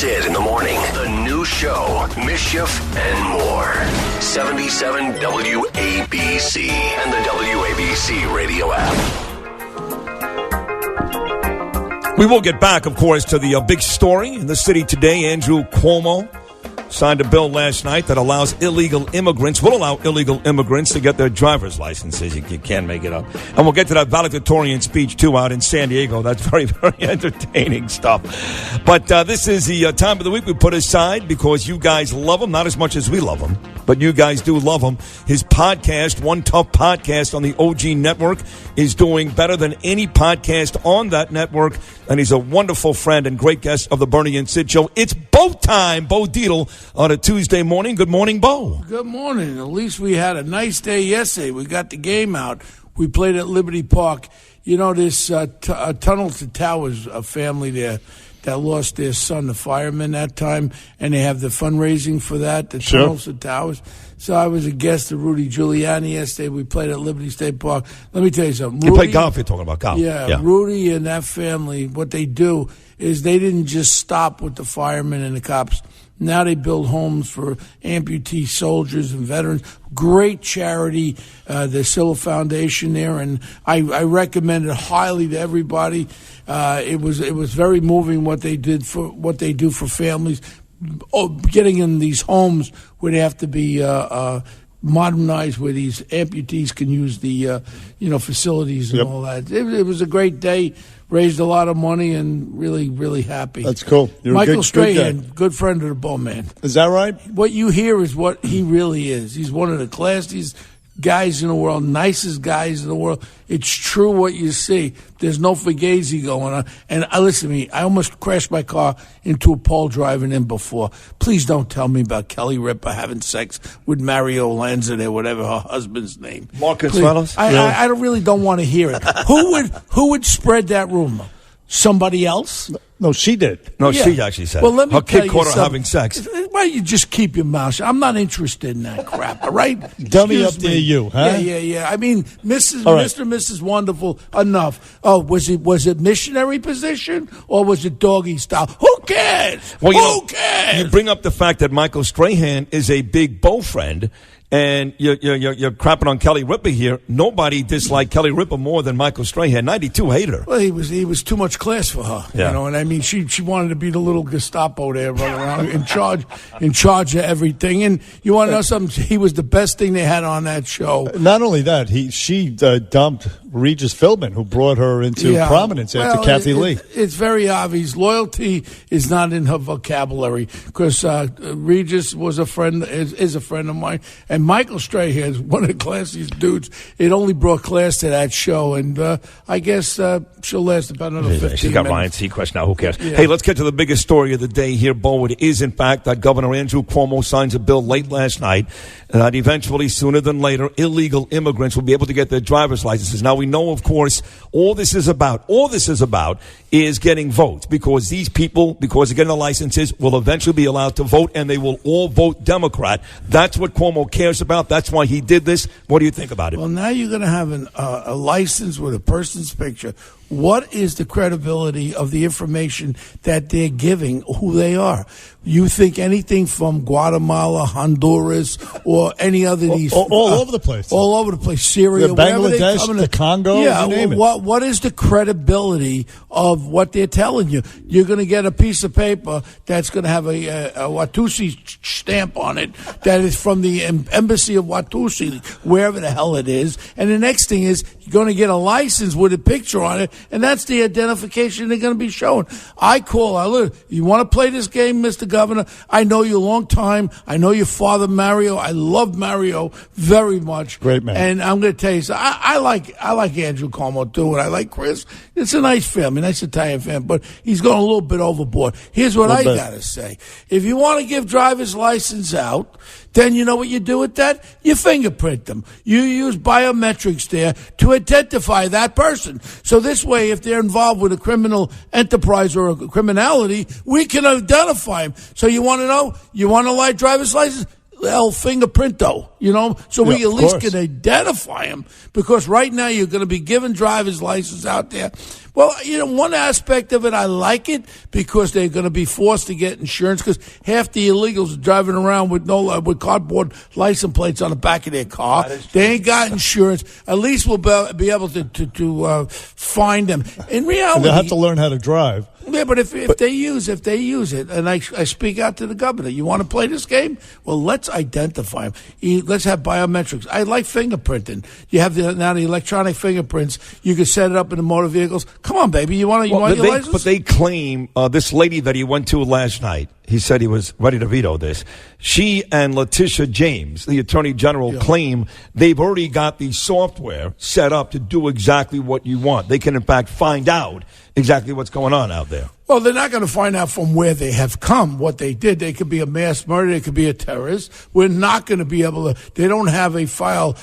Sid in the morning. The new show, Mischief and More. 77 WABC and the WABC radio app. We will get back, of course, to the big story in the city today. Andrew Cuomo signed a bill last night that will allow illegal immigrants to get their driver's licenses. You can't make it up. And we'll get to that valedictorian speech, too, out in San Diego. That's very, very entertaining stuff. But this is the time of the week we put aside because you guys love him, not as much as we love him, but you guys do love him. His podcast, One Tough Podcast on the OG Network, is doing better than any podcast on that network. And he's a wonderful friend and great guest of the Bernie and Sid Show. It's Bo time, Bo Dietl, on a Tuesday morning. Good morning, Bo. Good morning. At least we had a nice day yesterday. We got the game out. We played at Liberty Park. You know, this Tunnel to Towers, a family there that lost their son, the fireman, that time, and they have the fundraising for that, the Tunnels to Towers. So I was a guest of Rudy Giuliani yesterday. We played at Liberty State Park. Let me tell you something. You play golf, you're talking about golf. Yeah, Rudy and that family, what they do is they didn't just stop with the firemen and the cops. Now they build homes for amputee soldiers and veterans. Great charity, the Silla Foundation there, and I recommend it highly to everybody. It was very moving what they do for families. Getting in these homes where they have to be modernized, where these amputees can use the facilities and all that. It was a great day. Raised a lot of money and really, really happy. That's cool. You're Michael a Strahan, good friend of the Bull Man. Is that right? What you hear is what he really is. He's one of the classiest guys in the world, nicest guys in the world. It's true what you see. There's no fugazi going on. And listen to me, I almost crashed my car into a pole driving in before. Please don't tell me about Kelly Ripa having sex with Mario Lanza there, whatever her husband's name. Marcus Reynolds? I really don't want to hear it. Who would spread that rumor? Somebody else? No, she did. No, she actually said. Well, let me her tell kid caught her something. having sex. Why don't you just keep your mouth shut? I'm not interested in that crap, all right? Dummy Excuse up to you, huh? Yeah. I mean, Mr. All right. Mrs. Wonderful, enough. Oh, was it missionary position or was it doggy style? Who cares? Well, Who cares? You bring up the fact that Michael Strahan is a big Bo friend, and you're crapping on Kelly Ripa here. Nobody disliked Kelly Ripa more than Michael Strahan. 92 hated her. Well, he was too much class for her, Yeah. and I mean, she wanted to be the little Gestapo there, running around in charge of everything. And you want to know something? He was the best thing they had on that show. Not only that, she dumped Regis Philbin, who brought her into prominence after Kathy Lee. It's very obvious. Loyalty is not in her vocabulary because Regis was a friend, is a friend of mine, and Michael Strahan is one of the classiest dudes. It only brought class to that show, and I guess she'll last about another 15 minutes. She's got Ryan Seacrest now. Who cares? Yeah. Hey, let's get to the biggest story of the day here, Bo. It is, in fact, that Governor Andrew Cuomo signs a bill late last night that eventually, sooner than later, illegal immigrants will be able to get their driver's licenses. Now, we know, of course, all this is about is getting votes because these people, because they're getting the licenses, will eventually be allowed to vote, and they will all vote Democrat. That's what Cuomo cares about. That's why he did this. What do you think about it? Well, now you're going to have a license with a person's picture. What is the credibility of the information that they're giving, who they are? You think anything from Guatemala, Honduras, or any other of these? All over the place. All over the place. Syria, Bangladesh, the Congo, yeah, you name it. What is the credibility of what they're telling you? You're going to get a piece of paper that's going to have a Watusi stamp on it that is from the embassy of Watusi, wherever the hell it is. And the next thing is you're going to get a license with a picture on it, and that's the identification they're going to be showing. You want to play this game, Mr. Governor? I know you a long time. I know your father, Mario. I love Mario very much. Great man. And I'm going to tell you, I like Andrew Cuomo too, and I like Chris. It's a nice family, nice Italian family, but he's going a little bit overboard. Here's what I got to say. If you want to give driver's license out, then you know what you do with that? You fingerprint them. You use biometrics there to identify that person. So this way, if they're involved with a criminal enterprise or a criminality, we can identify them. So you want to know? You want a light driver's license? El fingerprinto, so we at least can identify them, because right now you're going to be giving driver's license out there Well, one aspect of it, I like it because they're going to be forced to get insurance because half the illegals are driving around with with cardboard license plates on the back of their car. They ain't got insurance. At least we'll be able to find them. In reality, and they'll have to learn how to drive. Yeah, but if they use it, and I speak out to the governor, you want to play this game? Well, let's identify them. Let's have biometrics. I like fingerprinting. You have now the electronic fingerprints. You can set it up in the motor vehicles. Come on, baby. You want your license? But they claim this lady that he went to last night, he said he was ready to veto this. She and Letitia James, the Attorney General, claim they've already got the software set up to do exactly what you want. They can, in fact, find out exactly what's going on out there. Well, they're not going to find out from where they have come, what they did. They could be a mass murder. They could be a terrorist. We're not going to be able to. They don't have a file.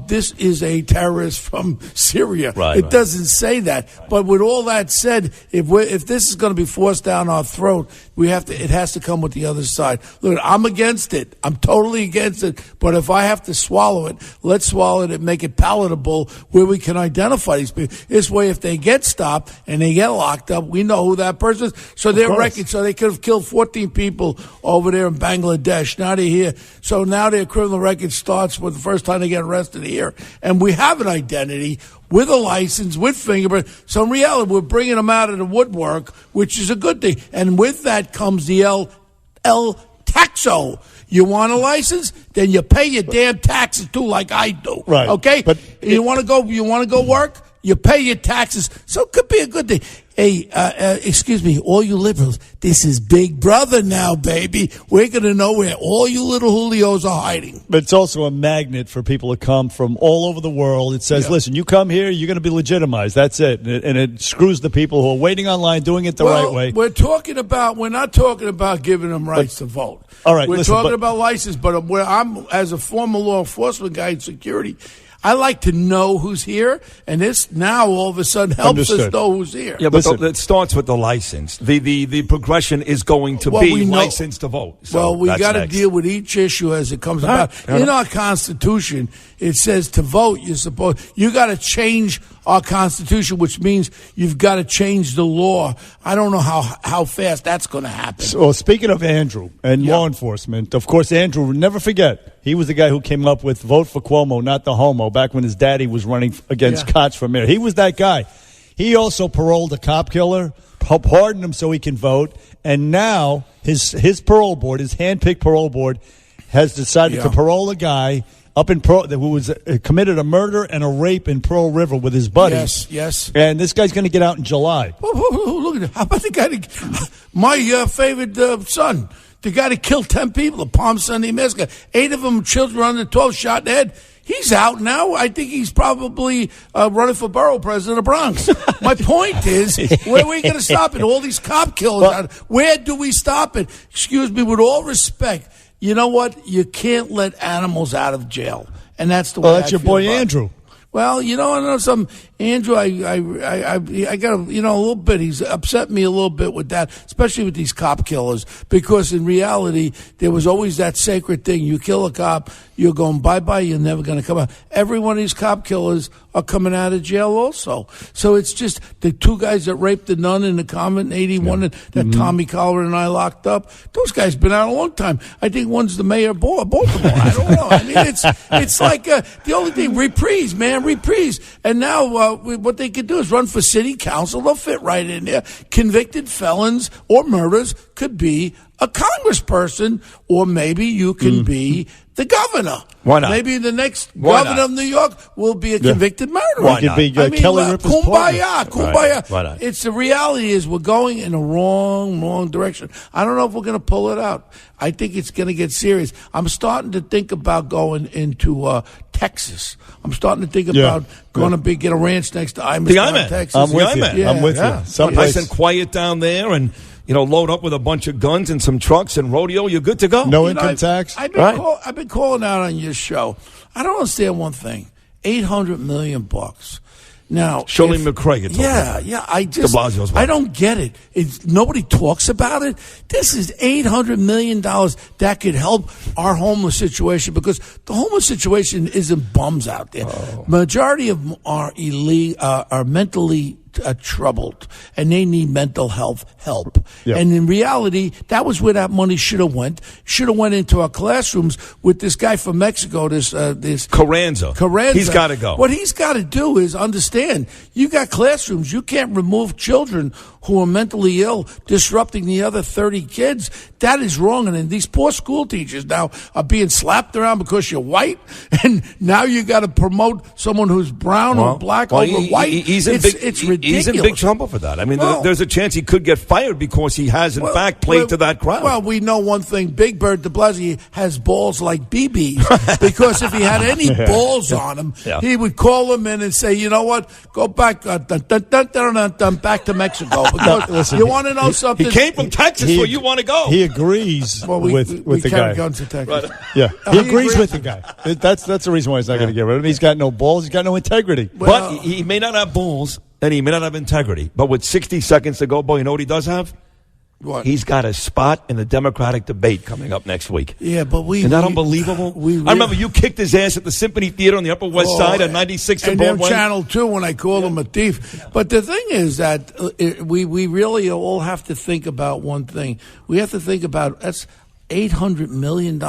This is a terrorist from Syria. It doesn't say that. But with all that said, if this is going to be forced down our throat, it has to come with the other side. Look, I'm against it. I'm totally against it. But if I have to swallow it, let's swallow it and make it palatable where we can identify these people. This way, if they get stopped and they get locked up, we know who that person is. So their record, so they could have killed 14 people over there in Bangladesh. Now they're here. So now their criminal record starts with the first time they get arrested here. And we have an identity with a license, with fingerprint. So in reality, we're bringing them out of the woodwork, which is a good thing. And with that comes the El Taxo. You want a license? Then you pay your damn taxes too, like I do. Right. Okay? But you want to go work? You pay your taxes. So it could be a good thing. Hey, excuse me, all you liberals, this is Big Brother now, baby. We're going to know where all you little Julios are hiding. But it's also a magnet for people to come from all over the world. It says, listen, you come here, you're going to be legitimized. That's it. And it screws the people who are waiting online, doing it the right way. We're not talking about giving them rights to vote. All right, we're talking about license, but where I'm, as a former law enforcement guy in security, I like to know who's here, and this now all of a sudden helps us know who's here. Yeah, but it starts with the license. The progression is going to be license to vote. So we got to deal with each issue as it comes about. In our Constitution, it says to vote, you got to change our Constitution, which means you've got to change the law. I don't know how fast that's going to happen. So, speaking of Andrew and law enforcement, of course, Andrew, never forget, he was the guy who came up with vote for Cuomo, not the homo, back when his daddy was running against Koch for mayor. He was that guy. He also paroled a cop killer, pardoned him so he can vote, and now his parole board, his hand-picked parole board, has decided to parole a guy up in who was committed a murder and a rape in Pearl River with his buddies. Yes. And this guy's going to get out in July. Look at it. How about the guy my favorite son, the guy that killed 10 people at Palm Sunday Massacre, 8 of them children under 12 shot in the head. He's out now. I think he's probably running for borough president of Bronx. My point is, where are we going to stop it? All these cop killers, where do we stop it? Excuse me, with all respect, you know what? You can't let animals out of jail, and that's the way. Well, that's your boy Andrew. Well, I know some Andrew. I got a little bit. He's upset me a little bit with that, especially with these cop killers. Because in reality, there was always that sacred thing: you kill a cop, you're going bye. You're never going to come out. Every one of these cop killers are coming out of jail also. So it's just the 2 guys that raped the nun in the convent in '81 that Tommy Collar and I locked up. Those guys been out a long time. I think one's the mayor of Baltimore. I don't know. I mean, it's like the only thing, reprise. And now what they could do is run for city council. They'll fit right in there. Convicted felons or murderers could be a congressperson, or maybe you can be the governor. Why not? Maybe the next governor of New York will be a convicted murderer. Why not? Kelly Ripa's kumbaya. Why not? It's the reality is we're going in a wrong direction. I don't know if we're going to pull it out. I think it's going to get serious. I'm starting to think about going into Texas. I'm starting to think about going to get a ranch next to Imus, Texas. I'm with you. I'm with you. Someplace nice and quiet down there, and load up with a bunch of guns and some trucks and rodeo. You're good to go. No income tax. I've been calling out on your show. I don't understand one thing. $800 million. Now, Shirley McCrae. I don't get it. Nobody talks about it. This is $800 million that could help our homeless situation, because the homeless situation isn't bums out there. Majority of them are mentally troubled, and they need mental health help. Yep. And in reality, that was where that money should have went. Should have went into our classrooms with this guy from Mexico, this Carranza. He's got to go. What he's got to do is understand, you got classrooms. You can't remove children who are mentally ill, disrupting the other 30 kids. That is wrong. And then these poor school teachers now are being slapped around because you're white, and now you got to promote someone who's brown or black over white. It's ridiculous. He's in big trouble for that. I mean, there's a chance he could get fired because he has, in fact, played to that crowd. Well, we know one thing. Big Bird de Blasio has balls like BBs, because if he had any balls on him, he would call them in and say, you know what, go back, back to Mexico. Because listen, you want to know something? He came from Texas, where you want to go. He agrees with the guy. Guns to Texas. Right. Yeah, he agrees with the guy. That's the reason why he's not going to get rid of him. He's got no balls. He's got no integrity. But he may not have balls, and he may not have integrity. But with 60 seconds to go, boy, you know what he does have? What? He's got a spot in the Democratic debate coming up next week. Yeah, but Isn't that unbelievable? I remember you kicked his ass at the Symphony Theater on the Upper West Side at 96 and Broadway. Channel 2 when I called him a thief. But the thing is that we really all have to think about one thing. We have to think about that's $800 million.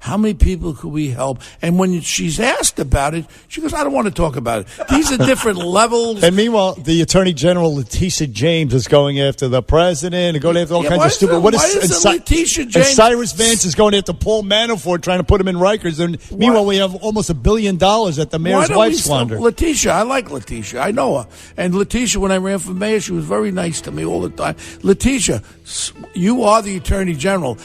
How many people could we help? And when she's asked about it, she goes, I don't want to talk about it. These are different levels. And meanwhile, the Attorney General, Letitia James, is going after the president and going after all kinds of stupid. Letitia James? And Cyrus Vance is going after Paul Manafort, trying to put him in Rikers. And meanwhile, we have almost $1 billion that the mayor's wife squandered. Letitia, I like Letitia. I know her. And Letitia, when I ran for mayor, she was very nice to me all the time. Letitia, you are the Attorney General.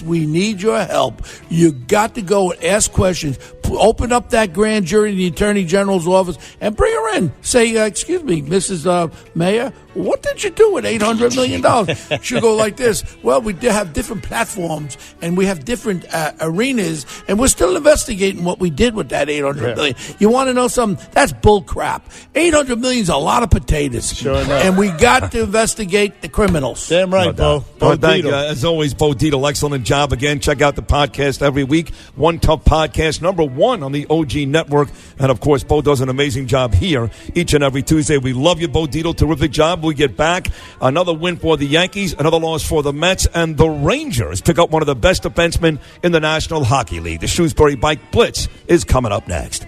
We need your help. You got to go and ask questions. Open up that grand jury in the Attorney General's office and bring her in. Say, excuse me, Mrs. Mayor, what did you do with $800 million? She'll go like this. Well, we have different platforms and we have different arenas, and we're still investigating what we did with that $800 million. You want to know something? That's bull crap. $800 million is a lot of potatoes. Sure enough. And we got to investigate the criminals. Damn right, Bo. Thank you. As always, Bo Dietl, excellent job again. Check out the podcast every week. One Tough Podcast, #1 on the OG Network. And, of course, Bo does an amazing job here each and every Tuesday. We love you, Bo Dietl. Terrific job. We get back. Another win for the Yankees, another loss for the Mets, and the Rangers pick up one of the best defensemen in the National Hockey League. The Shrewsbury Bike Blitz is coming up next.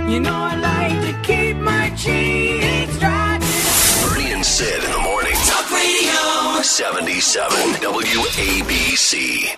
You know I like to keep my jeans dry. Bernie and Sid in the morning. Talk Radio. 77 WABC.